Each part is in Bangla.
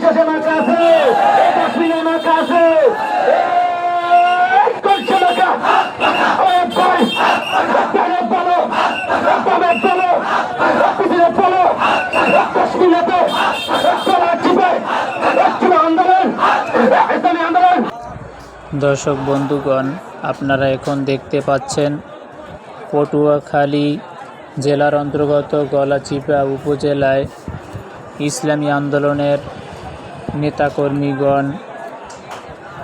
বিশ্বাসে মার্কা আছে, কাশ্মীরের মার্কা আছে, করছে মার্কা। দর্শক বন্ধুগণ, আপনারা এখন দেখতে পাচ্ছেন পটুয়াখালী জেলার অন্তর্গত গলাচিপা উপজেলায় ইসলামী আন্দোলনের নেতাকর্মীগণ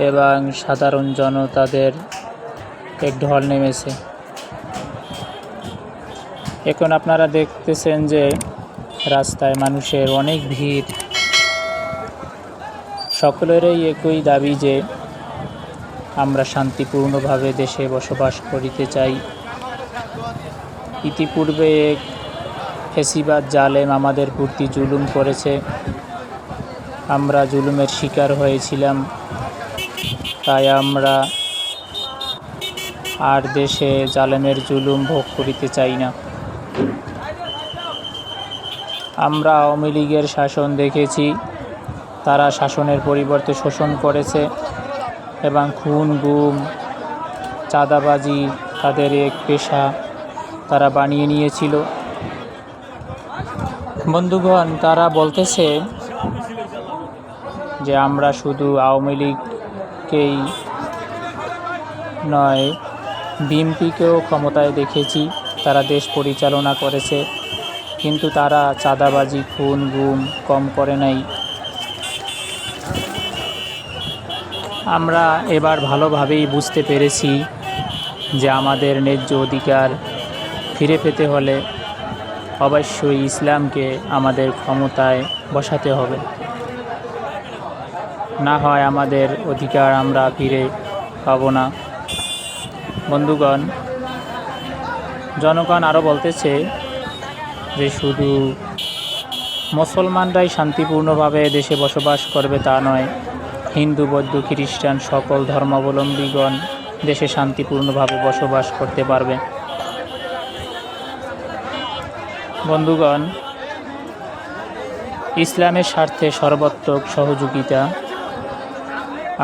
এবং সাধারণ জনতাদের এক ঢল নেমেছে। এখন আপনারা দেখতেছেন যে রাস্তায় মানুষের অনেক ভিড়। সকলেরই একই দাবি যে আমরা শান্তিপূর্ণভাবে দেশে বসবাস করিতে চাই। ইতিপূর্বে এক ফেসিবাদ জালেম আমাদের প্রতি জুলুম করেছে, আমরা জুলুমের শিকার হয়েছিলাম। তাই আমরা আর দেশে জালেমের জুলুম ভোগ করিতে চাই না। আমরা আওয়ামী লীগের শাসন দেখেছি, তারা শাসনের পরিবর্তে শোষণ করেছে এবং খুন, গুম, চাঁদাবাজি তাদের এক পেশা তারা বানিয়ে নিয়েছিল। বন্ধুগণ, তারা বলতেছে যে আমরা শুধু আওয়ামী লীগকেই নয়, বিএনপিকেও ক্ষমতায় দেখেছি, তারা দেশ পরিচালনা করেছে, কিন্তু তারা চাঁদাবাজি, খুন, গুম কম করে নাই। আমরা এবার ভালোভাবেই বুঝতে পেরেছি যে আমাদের ন্যায্য অধিকার ফিরে পেতে হলে অবশ্যই ইসলামকে আমাদের ক্ষমতায় বসাতে হবে, না হয় আমাদের অধিকার আমরা ফিরে পাবো না। বন্ধুগণ, জনগণ আরও বলতেছে যে শুধু মুসলমানরাই শান্তিপূর্ণভাবে দেশে বসবাস করবে তা নয়, হিন্দু, বৌদ্ধ, খ্রিস্টান সকল ধর্মাবলম্বীগণ দেশে শান্তিপূর্ণভাবে বসবাস করতে পারবে। বন্ধুগণ, ইসলামের স্বার্থে সর্বাত্মক সহযোগিতা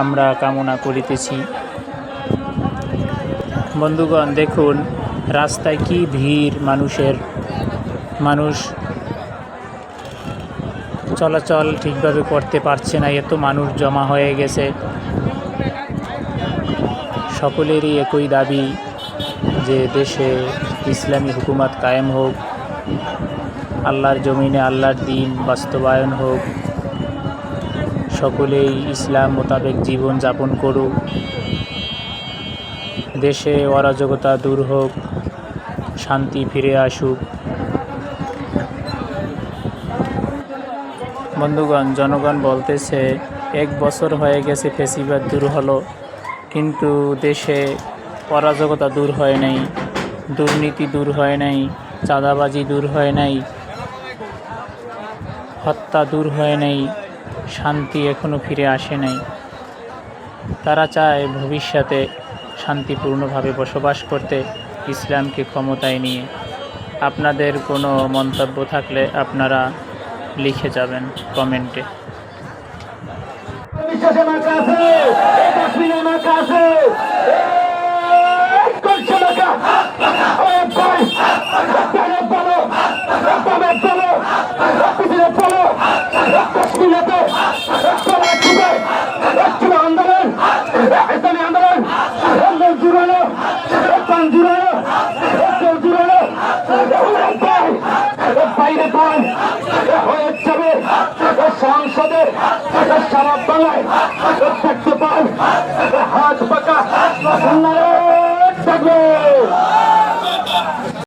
আমরা কামনা করিতেছি। বন্ধুগণ, দেখুন রাস্তায় কি ভিড় মানুষের, মানুষ চলাচল ঠিকভাবে করতে পারছে না, এত মানুষ জমা হয়ে গেছে। সকলেরই একই দাবি যে দেশে ইসলামী হুকুমত কায়েম হোক, আল্লাহর জমিনে আল্লাহর দ্বীন বাস্তবায়ন হোক, সকলেই ইসলাম মোতাবেক জীবন যাপন করুক, দেশে অরাজকতা দূর হোক, শান্তি ফিরে আসুক। বন্ধুগণ, জনগণ বলতেছে 1 বছর হয়ে গেছে ফেসিবাদ দূর হলো, কিন্তু দেশে অরাজকতা দূর হয় নাই, দুর্নীতি দূর হয় নাই, চাঁদাবাজি দূর হয় নাই, হত্যা দূর হয় নাই, শান্তি এখনও ফিরে আসে নাই। তারা চায় ভবিষ্যতে শান্তিপূর্ণভাবে বসবাস করতে, ইসলামকে ক্ষমতায় নিয়ে। আপনাদের কোনো মন্তব্য থাকলে আপনারা লিখে যাবেন কমেন্টে। বিশ্বাসে মার্কা আছে, কাশ্মীরের মার্কা আছে, করছে মার্কা। আন্দোলন, ইসলামী আন্দোলন, জুড়ালো, জুড়ালো, জুড়ালো, বাইরে পান হয়ে যাবে সংসদে, সারা বাংলায় দেখতে পান হাত পাকা